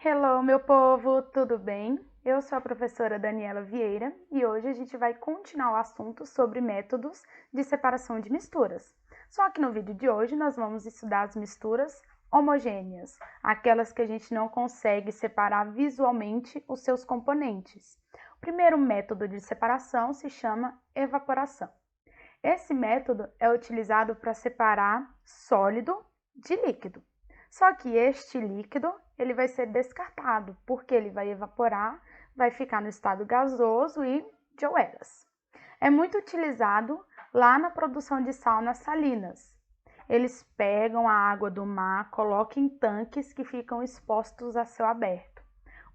Hello, meu povo, tudo bem? Eu sou a professora Daniela Vieira e hoje a gente vai continuar o assunto sobre métodos de separação de misturas. Só que no vídeo de hoje nós vamos estudar as misturas homogêneas, aquelas que a gente não consegue separar visualmente os seus componentes. O primeiro método de separação se chama evaporação. Esse método é utilizado para separar sólido de líquido. Só que este líquido ele vai ser descartado, porque ele vai evaporar, vai ficar no estado gasoso e já eras. É muito utilizado lá na produção de sal nas salinas. Eles pegam a água do mar, colocam em tanques que ficam expostos a céu aberto.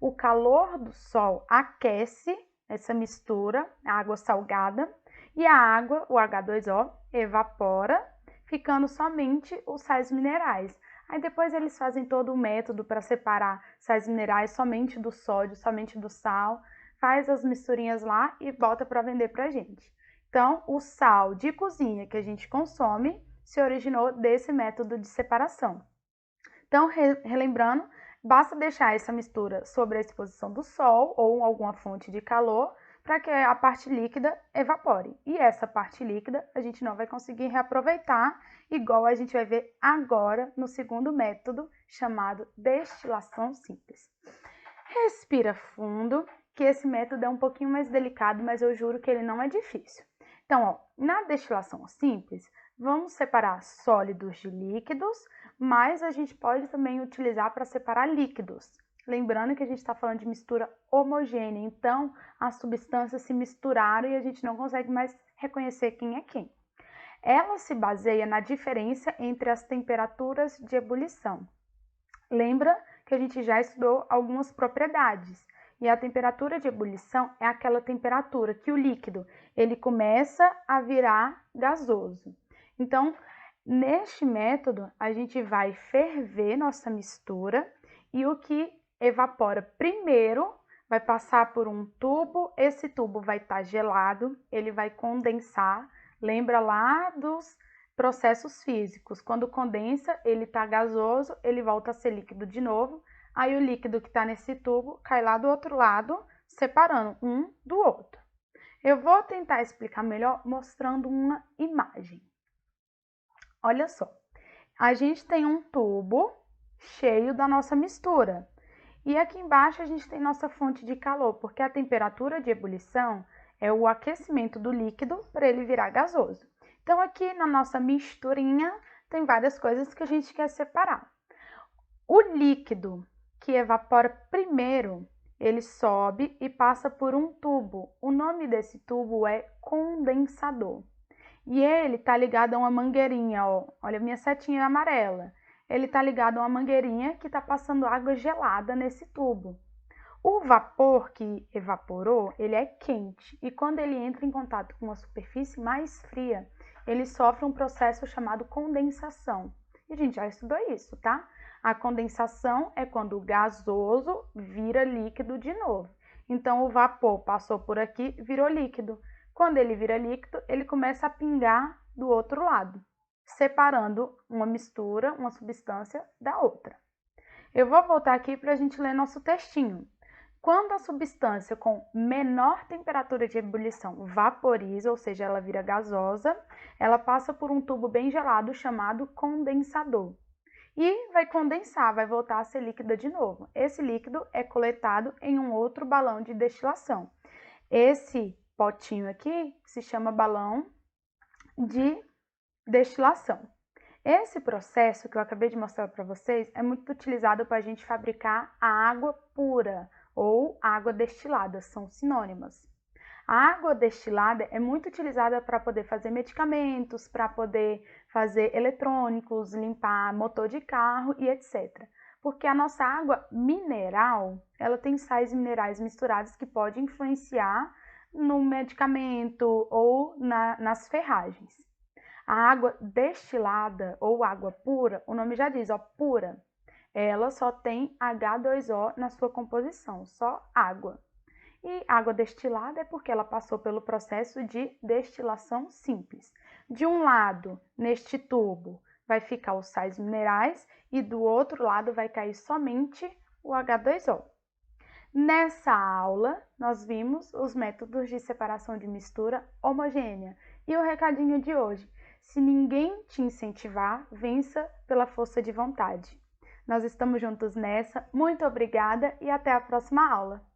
O calor do sol aquece essa mistura, a água salgada, e a água, o H2O, evapora, ficando somente os sais minerais. Aí depois eles fazem todo o método para separar sais minerais somente do sódio, somente do sal, faz as misturinhas lá e bota para vender para a gente. Então, o sal de cozinha que a gente consome se originou desse método de separação. Então, relembrando, basta deixar essa mistura sobre a exposição do sol ou alguma fonte de calor para que a parte líquida evapore. E essa parte líquida a gente não vai conseguir reaproveitar, igual a gente vai ver agora no segundo método, chamado destilação simples. Respira fundo, que esse método é um pouquinho mais delicado, mas eu juro que ele não é difícil. Então, ó, na destilação simples, vamos separar sólidos de líquidos, mas a gente pode também utilizar para separar líquidos. Lembrando que a gente está falando de mistura homogênea, então as substâncias se misturaram e a gente não consegue mais reconhecer quem é quem. Ela se baseia na diferença entre as temperaturas de ebulição. Lembra que a gente já estudou algumas propriedades. E a temperatura de ebulição é aquela temperatura que o líquido ele começa a virar gasoso. Então, neste método, a gente vai ferver nossa mistura e o que evapora primeiro vai passar por um tubo, esse tubo vai estar gelado, ele vai condensar. Lembra lá dos processos físicos. Quando condensa, ele está gasoso, ele volta a ser líquido de novo. Aí o líquido que está nesse tubo cai lá do outro lado, separando um do outro. Eu vou tentar explicar melhor mostrando uma imagem. Olha só, a gente tem um tubo cheio da nossa mistura. E aqui embaixo a gente tem nossa fonte de calor, porque a temperatura de ebulição é o aquecimento do líquido para ele virar gasoso. Então, aqui na nossa misturinha, tem várias coisas que a gente quer separar. O líquido que evapora primeiro, ele sobe e passa por um tubo. O nome desse tubo é condensador. E ele está ligado a uma mangueirinha, ó. Olha a minha setinha amarela. Ele está ligado a uma mangueirinha que está passando água gelada nesse tubo. O vapor que evaporou, ele é quente e quando ele entra em contato com uma superfície mais fria, ele sofre um processo chamado condensação. E a gente já estudou isso, tá? A condensação é quando o gasoso vira líquido de novo. Então, o vapor passou por aqui, virou líquido. Quando ele vira líquido, ele começa a pingar do outro lado, separando uma mistura, uma substância da outra. Eu vou voltar aqui para a gente ler nosso textinho. Quando a substância com menor temperatura de ebulição vaporiza, ou seja, ela vira gasosa, ela passa por um tubo bem gelado chamado condensador. E vai condensar, vai voltar a ser líquida de novo. Esse líquido é coletado em um outro balão de destilação. Esse potinho aqui se chama balão de destilação. Esse processo que eu acabei de mostrar para vocês é muito utilizado para a gente fabricar a água pura ou água destilada, são sinônimas. A água destilada é muito utilizada para poder fazer medicamentos, para poder fazer eletrônicos, limpar motor de carro e etc. Porque a nossa água mineral, ela tem sais minerais misturados que podem influenciar no medicamento ou nas ferragens. A água destilada ou água pura, o nome já diz, ó, pura. Ela só tem H2O na sua composição, só água. E água destilada é porque ela passou pelo processo de destilação simples. De um lado, neste tubo, vai ficar os sais minerais e do outro lado vai cair somente o H2O. Nessa aula, nós vimos os métodos de separação de mistura homogênea. E o recadinho de hoje: se ninguém te incentivar, vença pela força de vontade. Nós estamos juntos nessa. Muito obrigada e até a próxima aula!